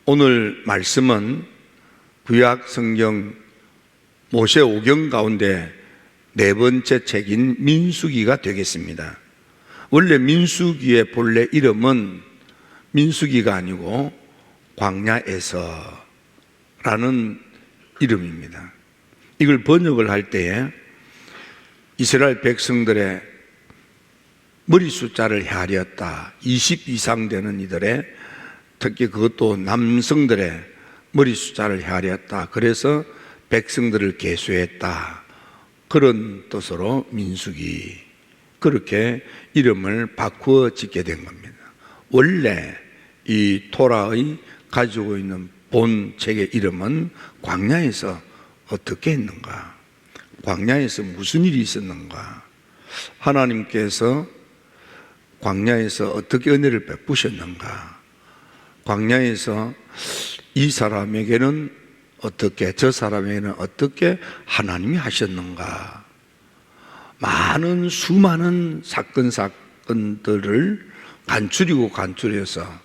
오늘 말씀은 구약 성경 모세 오경 가운데 네 번째 책인 민수기가 되겠습니다. 원래 민수기의 본래 이름은 민수기가 아니고 광야에서라는 이름입니다. 이걸 번역을 할 때에 이스라엘 백성들의 머리 숫자를 헤아렸다. 20 이상 되는 이들의, 특히 그것도 남성들의 머리 숫자를 헤아렸다. 그래서 백성들을 계수했다. 그런 뜻으로 민수기, 그렇게 이름을 바꾸어 짓게 된 겁니다. 원래 이 토라의 가지고 있는 본 책의 이름은 광야에서 어떻게 했는가, 광야에서 무슨 일이 있었는가, 하나님께서 광야에서 어떻게 은혜를 베푸셨는가, 광야에서 이 사람에게는 어떻게, 저 사람에게는 어떻게 하나님이 하셨는가, 많은 수많은 사건들을 간추려서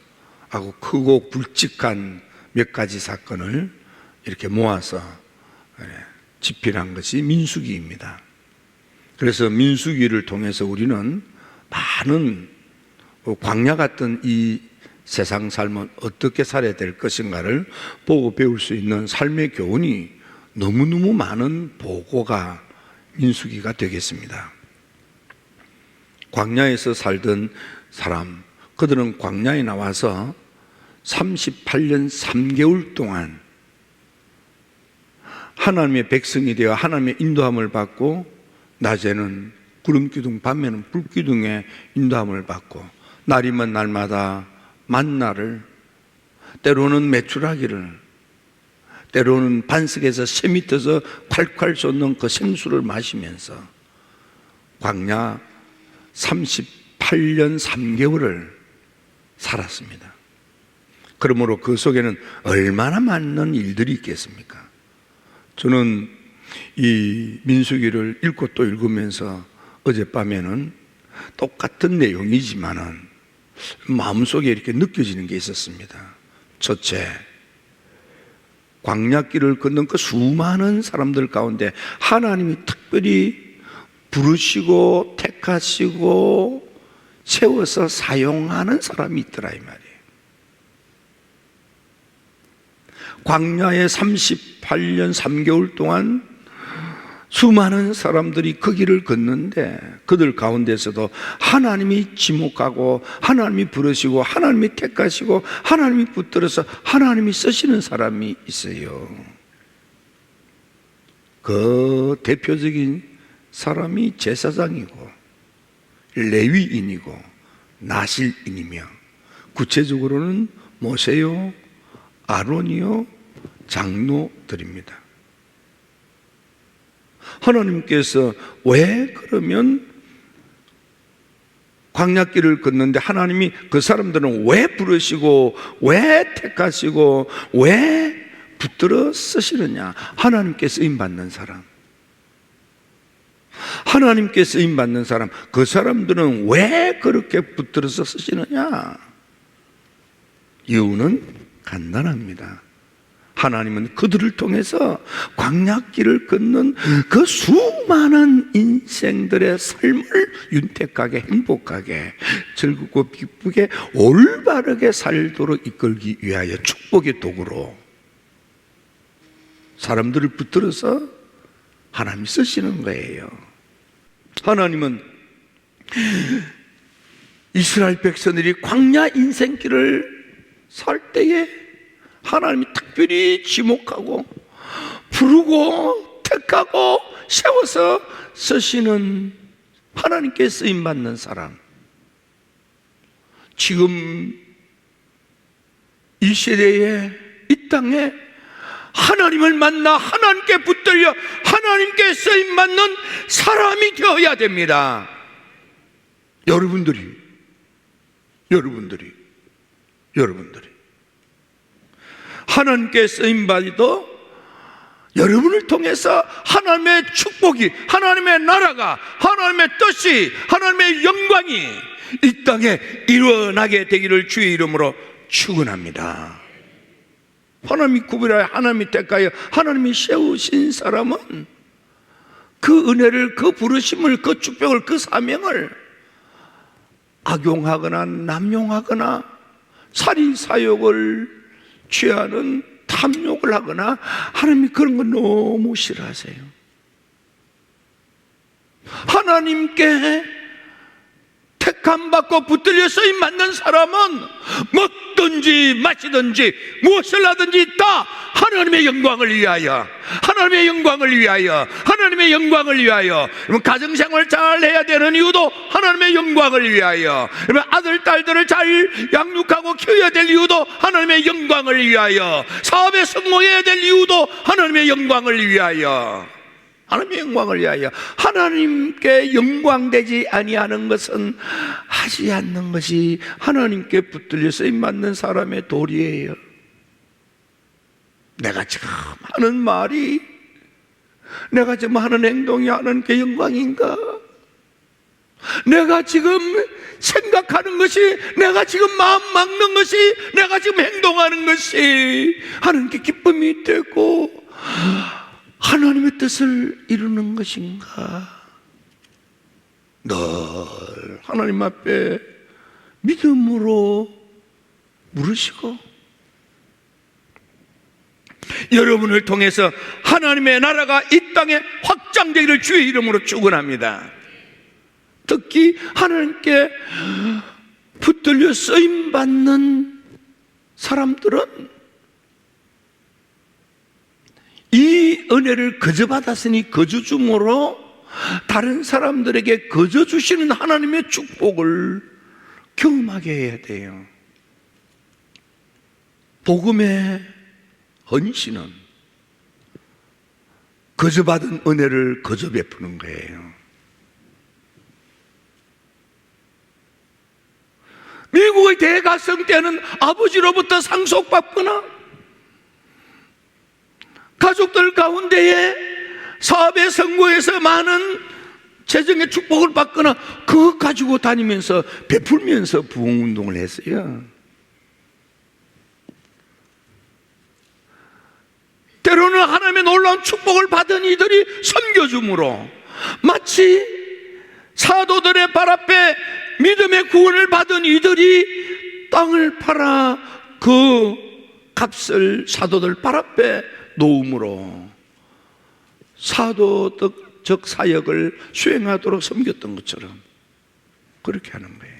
아주 크고 굵직한 몇 가지 사건을 이렇게 모아서 집필한 것이 민수기입니다. 그래서 민수기를 통해서 우리는 많은 광야 같은 이 세상 삶은 어떻게 살아야 될 것인가를 보고 배울 수 있는 삶의 교훈이 너무너무 많은 보고가 민수기가 되겠습니다. 광야에서 살던 사람, 그들은 광야에 나와서 38년 3개월 동안 하나님의 백성이 되어 하나님의 인도함을 받고, 낮에는 구름기둥, 밤에는 불기둥의 인도함을 받고, 날이면 날마다 만나를, 때로는 메추라기를, 때로는 반석에서 새 밑에서 콸콸 쏟는 그 생수를 마시면서 광야 38년 3개월을 살았습니다. 그러므로 그 속에는 얼마나 많은 일들이 있겠습니까? 저는 이 민수기를 읽고 또 읽으면서 어젯밤에는 똑같은 내용이지만은 마음속에 이렇게 느껴지는 게 있었습니다. 첫째, 광야길을 걷는 그 수많은 사람들 가운데 하나님이 특별히 부르시고 택하시고 세워서 사용하는 사람이 있더라, 이 말이에요. 광야에 38년 3개월 동안 수많은 사람들이 그 길을 걷는데, 그들 가운데서도 하나님이 지목하고 하나님이 부르시고 하나님이 택하시고 하나님이 붙들어서 하나님이 쓰시는 사람이 있어요. 그 대표적인 사람이 제사장이고 레위인이고 나실인이며, 구체적으로는 모세요, 아론이요, 장로들입니다. 하나님께서 왜 그러면 광야길을 걷는데 하나님이 그 사람들은 왜 부르시고 왜 택하시고 왜 붙들어 쓰시느냐? 하나님께 쓰임받는 사람, 하나님께 쓰임받는 사람, 그 사람들은 왜 그렇게 붙들어서 쓰시느냐? 이유는 간단합니다. 하나님은 그들을 통해서 광야길을 걷는 그 수많은 인생들의 삶을 윤택하게, 행복하게, 즐겁고 기쁘게 올바르게 살도록 이끌기 위하여 축복의 도구로 사람들을 붙들어서 하나님이 쓰시는 거예요. 하나님은 이스라엘 백성들이 광야 인생길을 살 때에 하나님이 특별히 지목하고 부르고 택하고 세워서 쓰시는, 하나님께 쓰임받는 사람. 지금 이 시대에, 이 땅에 하나님을 만나 하나님께 붙들려 하나님께 쓰임받는 사람이 되어야 됩니다. 여러분들이 하나님께 쓰임받아도 여러분을 통해서 하나님의 축복이, 하나님의 나라가, 하나님의 뜻이, 하나님의 영광이 이 땅에 일어나게 되기를 주의 이름으로 축원합니다. 하나님이 구별하여 하나님이 택하여 하나님이 세우신 사람은 그 은혜를, 그 부르심을, 그 축복을, 그 사명을 악용하거나 남용하거나 사리사욕을 취하는 탐욕을 하거나, 하나님이 그런 거 너무 싫어하세요. 하나님께 택함 받고 붙들려 쓰임 받는 사람은 먹든지 마시든지 무엇을 하든지 다 하나님의 영광을 위하여, 하나님의 영광을 위하여, 하나님의 영광을 위하여. 가정생활 잘 해야 되는 이유도 하나님의 영광을 위하여. 아들 딸들을 잘 양육하고 키워야 될 이유도 하나님의 영광을 위하여. 사업에 성공해야 될 이유도 하나님의 영광을 위하여. 하나님의 영광을 위하여. 하나님께 영광되지 아니하는 것은 하지 않는 것이 하나님께 붙들려 쓰임받는 사람의 도리예요. 내가 지금 하는 말이, 내가 지금 하는 행동이 하나님께 영광인가? 내가 지금 생각하는 것이, 내가 지금 마음 막는 것이, 내가 지금 행동하는 것이 하나님께 기쁨이 되고 하나님의 뜻을 이루는 것인가? 늘 하나님 앞에 믿음으로 물으시고, 여러분을 통해서 하나님의 나라가 이 땅에 확장되기를 주의 이름으로 축원합니다. 특히 하나님께 붙들려 쓰임받는 사람들은 이 은혜를 거저 받았으니 거저 줌으로 다른 사람들에게 거저 주시는 하나님의 축복을 경험하게 해야 돼요. 복음의 헌신은 거저 받은 은혜를 거저 베푸는 거예요. 미국의 대가성 때는 아버지로부터 상속받거나 가족들 가운데에 사업에 성공해서 많은 재정의 축복을 받거나 그것 가지고 다니면서 베풀면서 부흥운동을 했어요. 때로는 하나님의 놀라운 축복을 받은 이들이 섬겨줌으로 마치 사도들의 발 앞에 믿음의 구원을 받은 이들이 땅을 팔아 그 값을 사도들 발 앞에 놓음으로 사도적 사역을 수행하도록 섬겼던 것처럼 그렇게 하는 거예요.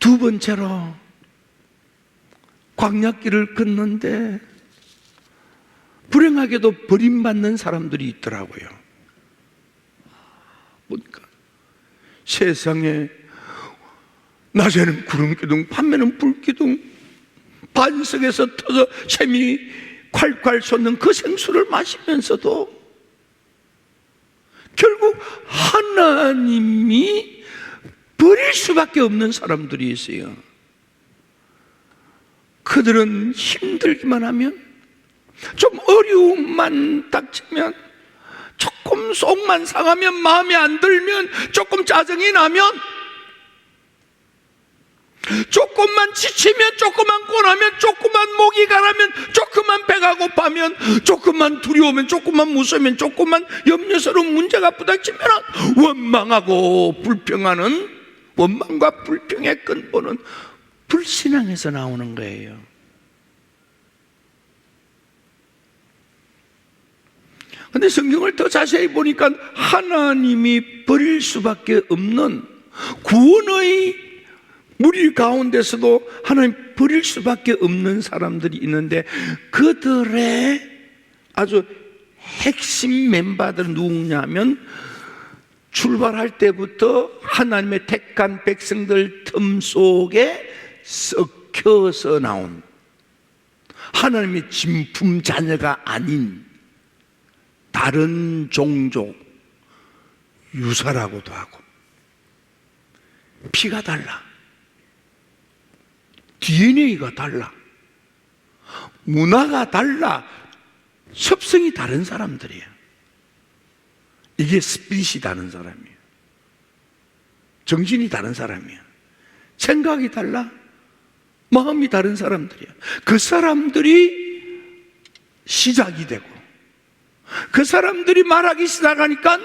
두 번째로 광야길을 걷는데 불행하게도 버림받는 사람들이 있더라고요. 보니까 세상에 낮에는 구름기둥, 밤에는 불기둥, 반석에서 터져 샘이 콸콸 솟는 그 생수를 마시면서도 결국 하나님이 버릴 수밖에 없는 사람들이 있어요. 그들은 힘들기만 하면, 좀 어려움만 닥치면, 조금 속만 상하면, 마음에 안 들면, 조금 짜증이 나면, 조금만 지치면, 조금만 고나면, 조금만 목이 가라면, 조금만 배가 고파면, 조금만 두려우면, 조금만 무서우면, 조금만 염려스러운 문제가 부닥치면 원망하고 불평하는, 원망과 불평의 근본은 불신앙에서 나오는 거예요. 근데 성경을 더 자세히 보니까 하나님이 버릴 수밖에 없는 구원의 무리 가운데서도 하나님 버릴 수밖에 없는 사람들이 있는데, 그들의 아주 핵심 멤버들은 누구냐면, 출발할 때부터 하나님의 택한 백성들 틈 속에 섞여서 나온 하나님의 진품 자녀가 아닌 다른 종족, 유사라고도 하고, 피가 달라, DNA가 달라, 문화가 달라, 습성이 다른 사람들이에요. 이게 스피릿이 다른 사람이에요. 정신이 다른 사람이에요. 생각이 달라, 마음이 다른 사람들이야. 그 사람들이 시작이 되고, 그 사람들이 말하기 시작하니까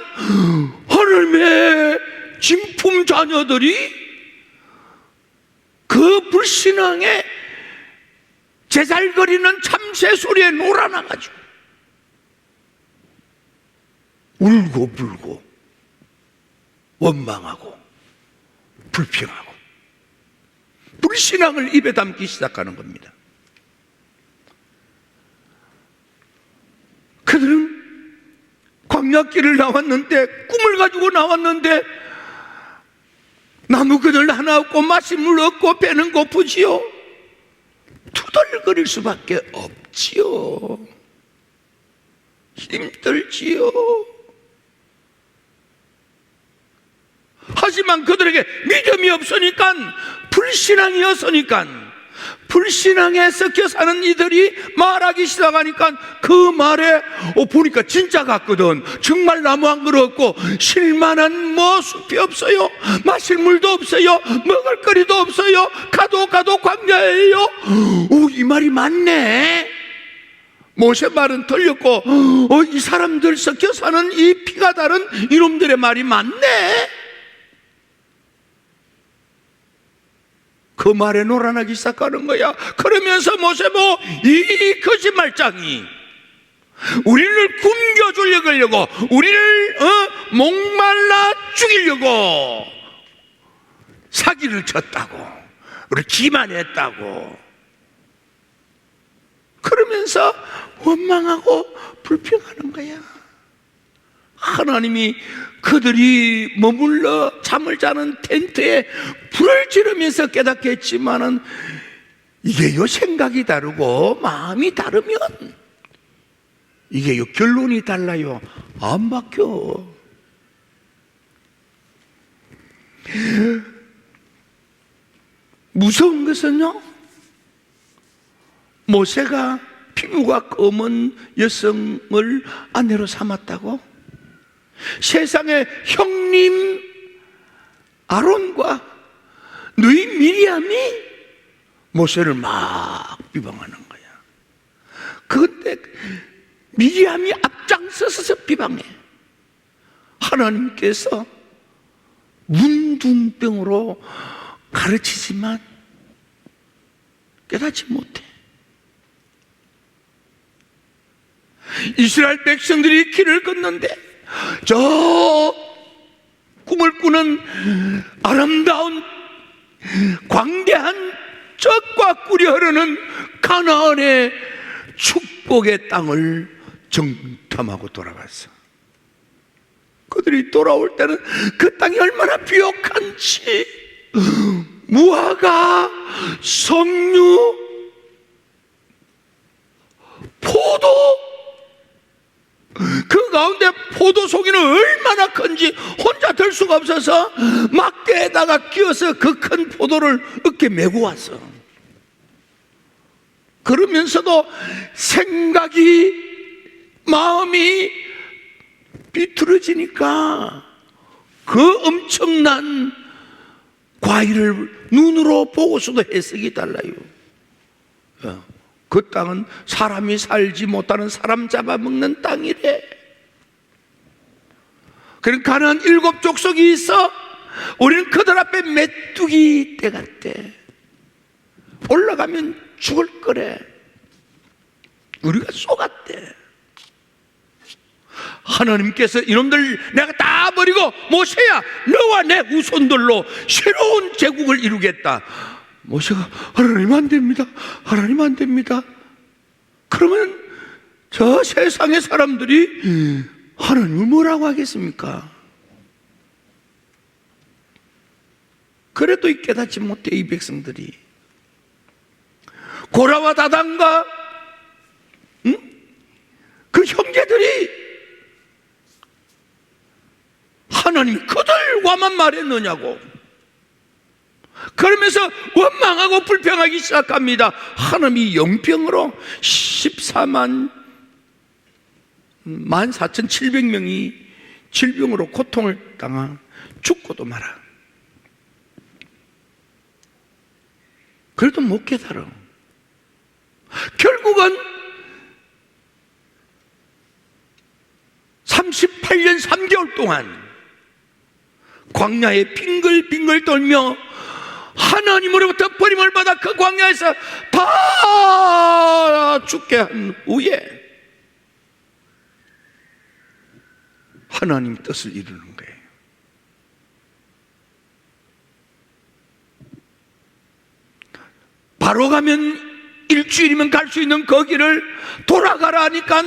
하나님의 진품 자녀들이 그 불신앙의 제잘거리는 참새 소리에 놀아나가지고 울고불고 원망하고 불평하고 불신앙을 입에 담기 시작하는 겁니다. 그들은 광야길을 나왔는데, 꿈을 가지고 나왔는데 나무 그늘 하나 없고 마실 물 없고 배는 고프지요. 투덜거릴 수밖에 없지요. 힘들지요. 하지만 그들에게 믿음이 없으니까, 불신앙이었으니까, 불신앙에 섞여 사는 이들이 말하기 시작하니까 그 말에 보니까 진짜 같거든. 정말 나무 한 그루 없고 쉴만한 숲이 없어요. 마실 물도 없어요. 먹을 거리도 없어요. 가도 광야예요. 이 말이 맞네. 모세 말은 틀렸고 이 사람들 섞여 사는 이 피가 다른 이놈들의 말이 맞네. 그 말에 놀아나기 시작하는 거야. 그러면서 모세보 이 거짓말장이 우리를 굶겨주려고, 우리를 목말라 죽이려고 사기를 쳤다고, 우리 기만했다고 그러면서 원망하고 불평하는 거야. 하나님이 그들이 머물러 잠을 자는 텐트에 불을 지르면서 깨닫게 했지만은, 이게요 생각이 다르고 마음이 다르면 이게요 결론이 달라요. 안 바뀌어. 무서운 것은요, 모세가 피부가 검은 여성을 아내로 삼았다고 세상의 형님 아론과 누이 미리암이 모세를 막 비방하는 거야. 그때 미리암이 앞장서서 비방해. 하나님께서 문둥병으로 가르치지만 깨닫지 못해. 이스라엘 백성들이 길을 걷는데 저 꿈을 꾸는 아름다운 광대한 젖과 꿀이 흐르는 가나안의 축복의 땅을 정탐하고 돌아갔어. 그들이 돌아올 때는 그 땅이 얼마나 비옥한지, 무화과, 석류, 포도, 그 가운데 포도 송이는 얼마나 큰지 혼자 들 수가 없어서 막대에다가 끼워서 그 큰 포도를 어깨에 메고 왔어. 그러면서도 생각이, 마음이 비틀어지니까 그 엄청난 과일을 눈으로 보고서도 해석이 달라요. 그 땅은 사람이 살지 못하는 사람 잡아먹는 땅이래. 그러니까 가나안 7 족속이 있어. 우리는 그들 앞에 메뚜기 떼 같대. 올라가면 죽을 거래. 우리가 속았대. 하나님께서 이놈들 내가 다 버리고 모세야 너와 내 후손들로 새로운 제국을 이루겠다. 모세가 하나님 안 됩니다. 하나님 안 됩니다. 그러면 저 세상의 사람들이 하나님을 뭐라고 하겠습니까? 그래도 깨닫지 못해 이 백성들이. 고라와 다단과 그 형제들이 하나님이 그들과만 말했느냐고. 그러면서 원망하고 불평하기 시작합니다. 하나님이 영병으로 14,700명이 질병으로 고통을 당하 죽고도 말아. 그래도 못 깨달아. 결국은 38년 3개월 동안 광야에 빙글빙글 돌며 하나님으로부터 버림을 받아 그 광야에서 다 죽게 한 후에 하나님 뜻을 이루는 거예요. 바로 가면 일주일이면 갈 수 있는 거기를 돌아가라 하니까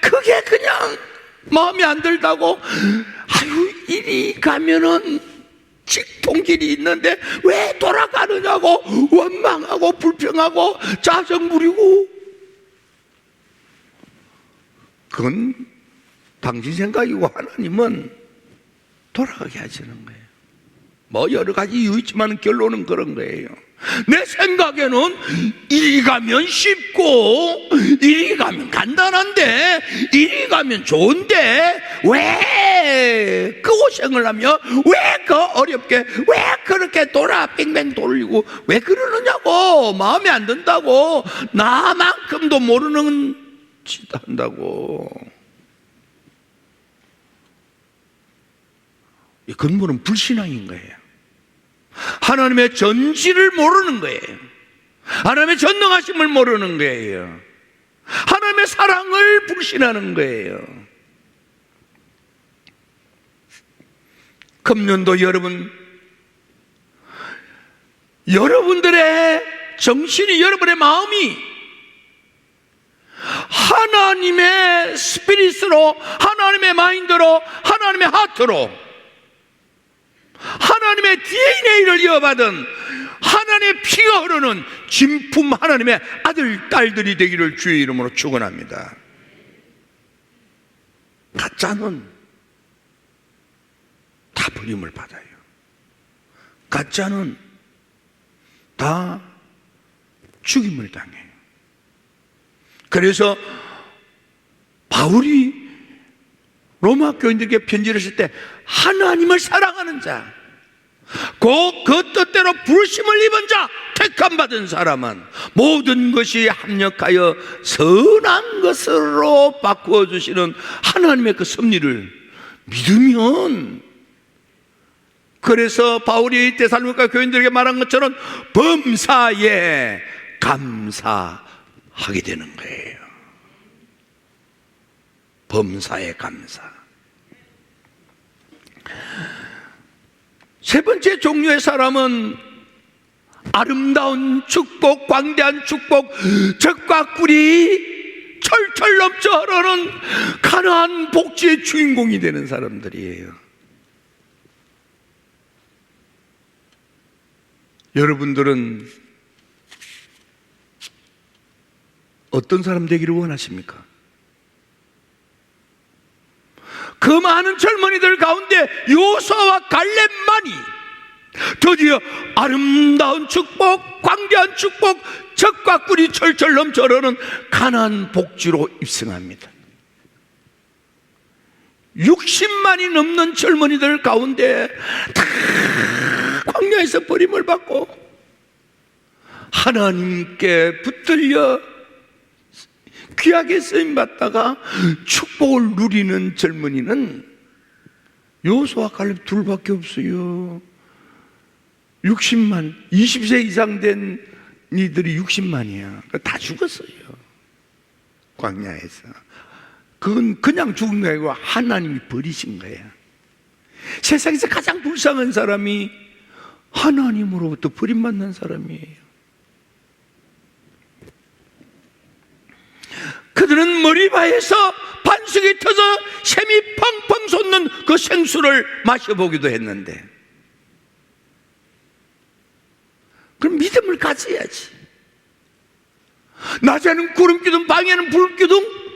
그게 그냥 마음에 안 들다고, 아유, 이리 가면은 직통길이 있는데 왜 돌아가느냐고 원망하고 불평하고 짜증 부리고. 그건 당신 생각이고 하나님은 돌아가게 하시는 거예요. 뭐 여러 가지 이유 있지만 결론은 그런 거예요. 내 생각에는 이리 가면 쉽고 이리 가면 간단한데 이리 가면 좋은데 왜 그 고생을 하며 왜 그 어렵게 왜 그렇게 빙빙 돌리고 왜 그러느냐고, 마음에 안 든다고, 나만큼도 모르는 짓 한다고. 이 근본은 불신앙인 거예요. 하나님의 전지를 모르는 거예요. 하나님의 전능하심을 모르는 거예요. 하나님의 사랑을 불신하는 거예요. 금년도 여러분들의 정신이, 여러분의 마음이 하나님의 스피릿으로, 하나님의 마인드로, 하나님의 하트로, 하나님의 DNA를 이어받은 하나님의 피가 흐르는 진품 하나님의 아들, 딸들이 되기를 주의 이름으로 축원합니다. 가짜는 다 버림을 받아요. 가짜는 다 죽임을 당해요. 그래서 바울이 로마 교인들에게 편지를 쓸 때 하나님을 사랑하는 자, 그 뜻대로 부르심을 입은 자, 택함 받은 사람은 모든 것이 합력하여 선한 것으로 바꾸어 주시는 하나님의 그 섭리를 믿으면, 그래서 바울이 데살로니가 교인들에게 말한 것처럼 범사에 감사하게 되는 거예요. 범사에 감사. 세 번째 종류의 사람은 아름다운 축복, 광대한 축복, 적과 꿀이 철철 넘쳐 흐르는 가나안 복지의 주인공이 되는 사람들이에요. 여러분들은 어떤 사람 되기를 원하십니까? 그 많은 젊은이들 가운데 요수아와 갈렙만이 드디어 아름다운 축복, 광대한 축복, 적과 꿀이 철철 넘쳐 흐르는 가나안 복지로 입성합니다. 60만이 넘는 젊은이들 가운데 다 광야에서 버림을 받고 하나님께 붙들려 귀하게 쓰임받다가 축복을 누리는 젊은이는 요수아 갈렙 둘밖에 없어요. 60만, 20세 이상 된 이들이 60만이야. 다 죽었어요. 광야에서. 그건 그냥 죽은 게 아니고 하나님이 버리신 거야. 세상에서 가장 불쌍한 사람이 하나님으로부터 버림받는 사람이에요. 그들은 머리바에서 반석이 터져 샘이 펑펑 솟는 그 생수를 마셔보기도 했는데, 그럼 믿음을 가져야지. 낮에는 구름기둥, 밤에는 불기둥,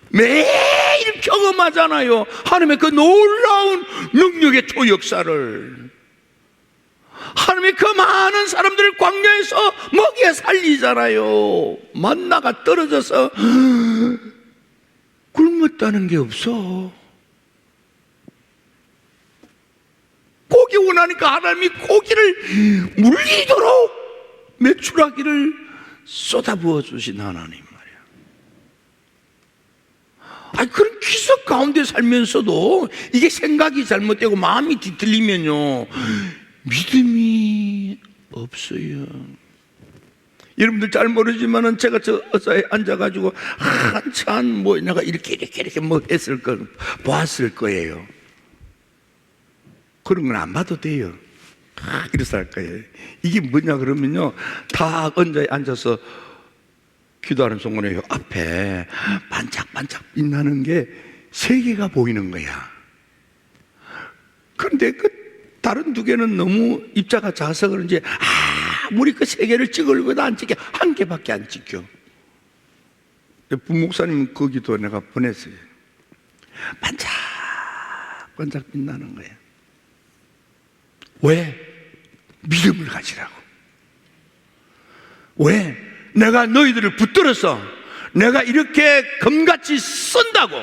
매일 경험하잖아요. 하나님의 그 놀라운 능력의 초역사를. 하나님이 그 많은 사람들을 광야에서 먹여 살리잖아요. 만나가 떨어져서 굶었다는 게 없어. 고기 원하니까 하나님이 고기를 물리도록 메추라기를 쏟아부어 주신 하나님 말이야. 그런 기적 가운데 살면서도 이게 생각이 잘못되고 마음이 뒤틀리면요, 믿음이 없어요. 여러분들 잘 모르지만은 제가 저 의자에 앉아가지고 한참 내가 이렇게 했을 거 보았을 거예요. 그런 건 안 봐도 돼요. 이래서 할 거예요. 이게 뭐냐 그러면요, 다 의자에 앉아서 기도하는 순간에 요 앞에 반짝반짝 빛나는 게 세 개가 보이는 거야. 그런데 그 다른 두 개는 너무 입자가 작아서 그런지 아무리 그 세 개를 찍으려고도 안 찍혀. 한 개밖에 안 찍혀. 부목사님은 거기도 내가 보냈어요. 반짝반짝 빛나는 거야. 왜? 믿음을 가지라고. 왜? 내가 너희들을 붙들어서 내가 이렇게 검같이 쓴다고.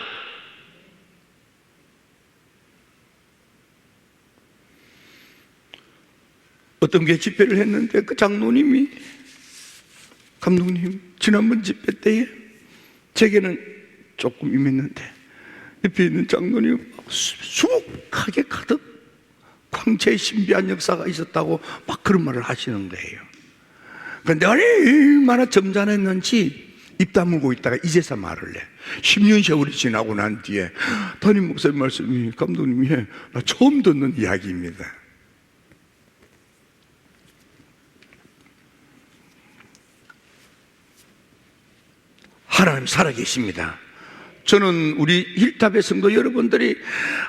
어떤 게 집회를 했는데 그 장로님이, 감독님, 지난번 집회 때에 제게는 조금 임했는데 옆에 있는 장로님이 수북하게 가득 광채의 신비한 역사가 있었다고 막 그런 말을 하시는 거예요. 그런데 얼마나 점잖았는지 입 다물고 있다가 이제서 말을 해. 10년 세월이 지나고 난 뒤에 담임 목사님 말씀이, 감독님이, 나 처음 듣는 이야기입니다. 하나님 살아계십니다. 저는 우리 힐탑의 성도 여러분들이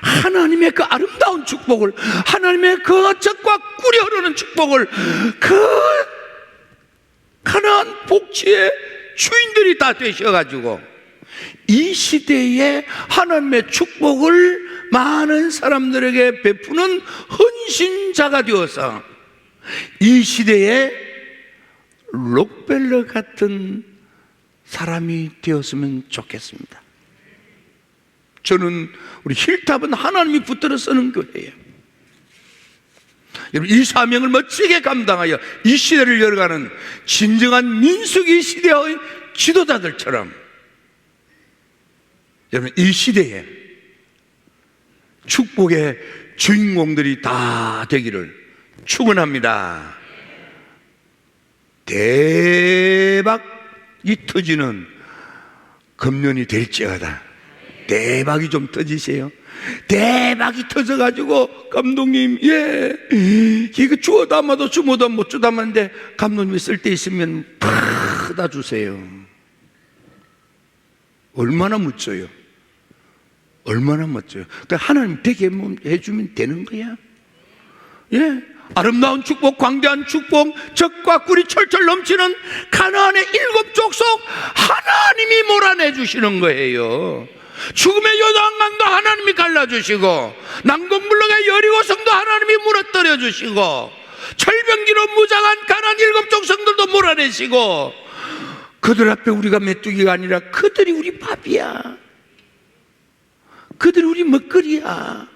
하나님의 그 아름다운 축복을, 하나님의 그 젖과 꿀이 흐르는 축복을, 그 가나안 복지의 주인들이 다 되셔가지고 이 시대에 하나님의 축복을 많은 사람들에게 베푸는 헌신자가 되어서 이 시대에 록펠러 같은 사람이 되었으면 좋겠습니다. 저는 우리 힐탑은 하나님이 붙들어 쓰는 교회예요. 여러분, 이 사명을 멋지게 감당하여 이 시대를 열어가는 진정한 민수기 시대의 지도자들처럼 여러분, 이 시대에 축복의 주인공들이 다 되기를 축원합니다. 대박이 터지는 금년이 될지어다. 대박이 좀 터지세요. 대박이 터져가지고, 감독님, 이거 주워 담아도 주워도 못 주워 담았는데 감독님이 쓸 때 있으면 다 주세요. 얼마나 멋져요. 얼마나 멋져요. 그러니까 하나님 되게 해주면 되는 거야. 아름다운 축복, 광대한 축복, 젖과 꿀이 철철 넘치는 가나안의 7 족속 하나님이 몰아내 주시는 거예요. 죽음의 요단강도 하나님이 갈라주시고, 난공불락의 여리고성도 하나님이 무너뜨려 주시고, 철병기로 무장한 가나안 7 족속들도 몰아내시고, 그들 앞에 우리가 메뚜기가 아니라 그들이 우리 밥이야. 그들이 우리 먹거리야.